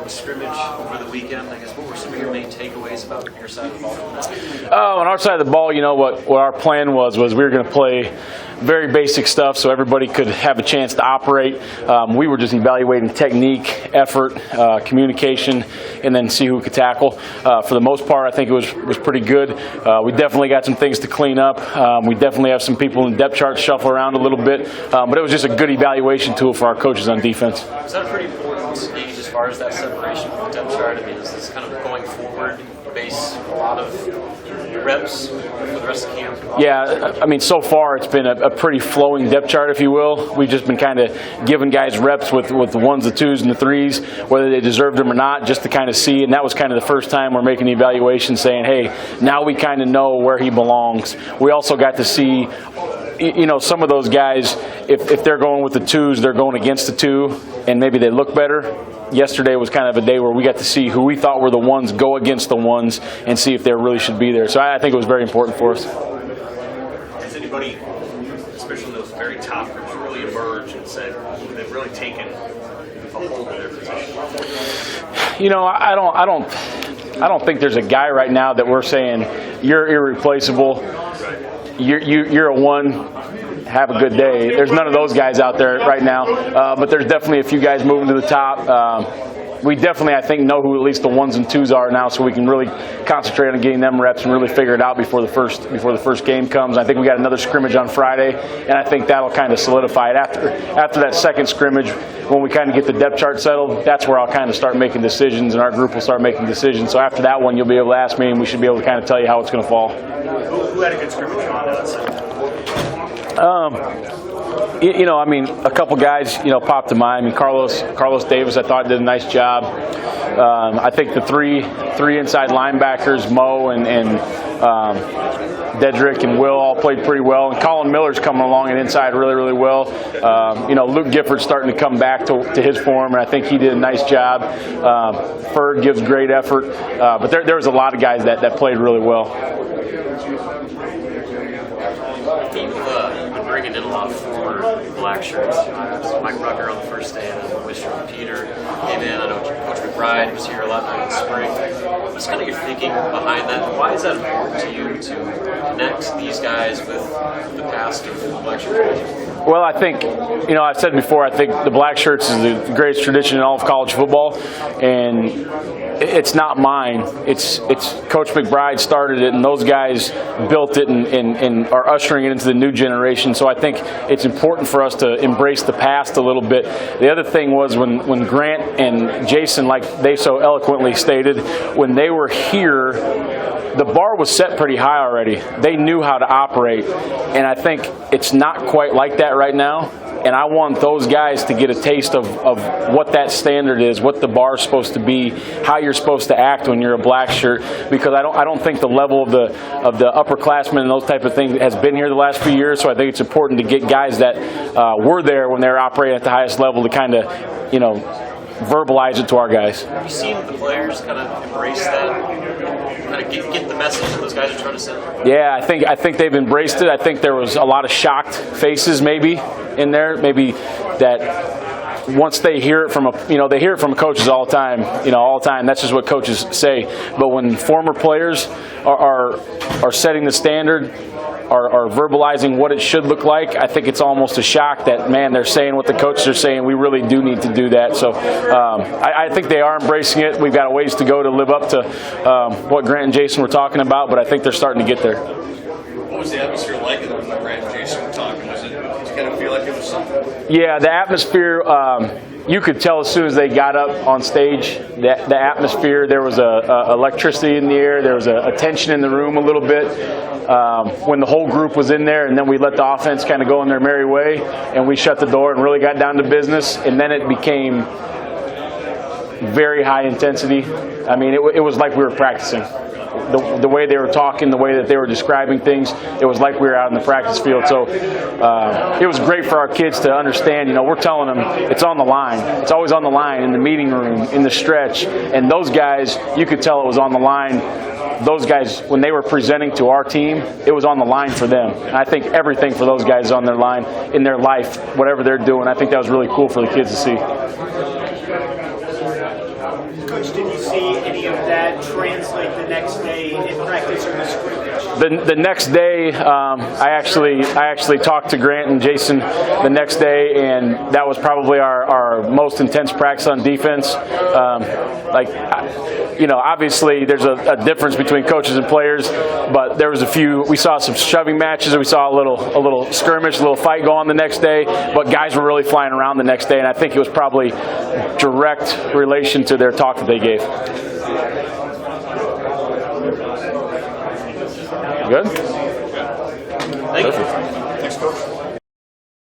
the scrimmage over the weekend. I guess what were some of your main takeaways about your side of the ball? On our side of the ball, what our plan was we were going to play very basic stuff so everybody could have a chance to operate. We were just evaluating technique, effort, communication, and then see who could tackle. For the most part, I think it was pretty good. We definitely got some things to clean up. We definitely have some people in the depth chart shuffle around a little bit, but it was just a good evaluation tool for our coaches on defense. Is that a pretty important stage as far as that separation from the depth chart? I mean, is this kind of going forward, base a lot of reps for the rest of camp? Yeah, I mean, so far it's been a pretty flowing depth chart, if you will. We've just been kind of giving guys reps with the 1s, the 2s, and the 3s, whether they deserved them or not, just to kind of see. And that was kind of the first time we're making the evaluation saying, hey, now we kind of know where he belongs. We also got to see, some of those guys, if they're going with the 2s, they're going against the 2, and maybe they look better. Yesterday was kind of a day where we got to see who we thought were the 1s go against the 1s and see if they really should be there. So I think it was very important for us. Has anybody, especially those very top groups, really emerged and said they've really taken a hold of their position? I don't think there's a guy right now that we're saying you're irreplaceable. You're a 1. Have a good day. There's none of those guys out there right now, but there's definitely a few guys moving to the top. We definitely, I think, know who at least the 1s and 2s are now, so we can really concentrate on getting them reps and really figure it out before the first game comes. I think we got another scrimmage on Friday, and I think that'll kind of solidify it. After that second scrimmage, when we kind of get the depth chart settled, that's where I'll kind of start making decisions, and our group will start making decisions. So after that one, you'll be able to ask me, and we should be able to kind of tell you how it's going to fall. Who had a good scrimmage on that side? A couple guys, popped to mind. I mean, Carlos Davis, I thought did a nice job. I think the three inside linebackers, Mo and Dedrick and Will all played pretty well. And Colin Miller's coming along and inside really, really well. Luke Gifford's starting to come back to his form, and I think he did a nice job. Ferd gives great effort. But there was a lot of guys that played really well. You've been bringing in a lot of former black shirts. Mike Rucker on the first day, and then Wisher and Peter came in. I know Coach McBride was here a lot during the spring. What's kind of your thinking behind that? Why is that important to you to connect these guys with the past of the black shirts? Well, I think, I've said before, I think the black shirts is the greatest tradition in all of college football, and it's not mine. It's Coach McBride started it, and those guys built it and are ushering it into the new generation. So I think it's important for us to embrace the past a little bit. The other thing was when Grant and Jason, like they so eloquently stated, when they were here, the bar was set pretty high already. They knew how to operate, and I think it's not quite like that right now. And I want those guys to get a taste of what that standard is, what the bar is supposed to be, how you're supposed to act when you're a black shirt. Because I don't think the level of the upperclassmen and those type of things has been here the last few years. So I think it's important to get guys that were there when they were operating at the highest level to kind of, verbalize it to our guys. Have you seen the players kind of embrace that? Kind of get the message that those guys are trying to send? Yeah, I think they've embraced it. I think there was a lot of shocked faces maybe in there. Maybe that once they hear it from they hear it from coaches all the time. All the time. That's just what coaches say. But when former players are setting the standard, are verbalizing what it should look like, I think it's almost a shock that, man, they're saying what the coaches are saying. We really do need to do that. So I think they are embracing it. We've got a ways to go to live up to what Grant and Jason were talking about, but I think they're starting to get there. What was the atmosphere like when Grant and Jason were talking? Did you kind of feel like it was something? Yeah, the atmosphere, you could tell as soon as they got up on stage, the atmosphere, there was electricity in the air, there was a tension in the room a little bit. When the whole group was in there, and then we let the offense kind of go in their merry way, and we shut the door and really got down to business, and then it became very high intensity. I mean, it was like we were practicing. The way they were talking, the way that they were describing things, it was like we were out in the practice field. So it was great for our kids to understand, we're telling them it's on the line. It's always on the line in the meeting room, in the stretch. And those guys, you could tell it was on the line. Those guys, when they were presenting to our team, it was on the line for them. And I think everything for those guys is on their line in their life, whatever they're doing. I think that was really cool for the kids to see. Coach, did you see any of that translate the next day in practice or the scrimmage? The next day, I actually talked to Grant and Jason the next day, and that was probably our most intense practice on defense. Obviously there's a difference between coaches and players, but there was we saw some shoving matches, and we saw a little skirmish, a little fight go on the next day, but guys were really flying around the next day, and I think it was probably direct relation to their talk that they gave. Good? Thank you. Thanks, Coach.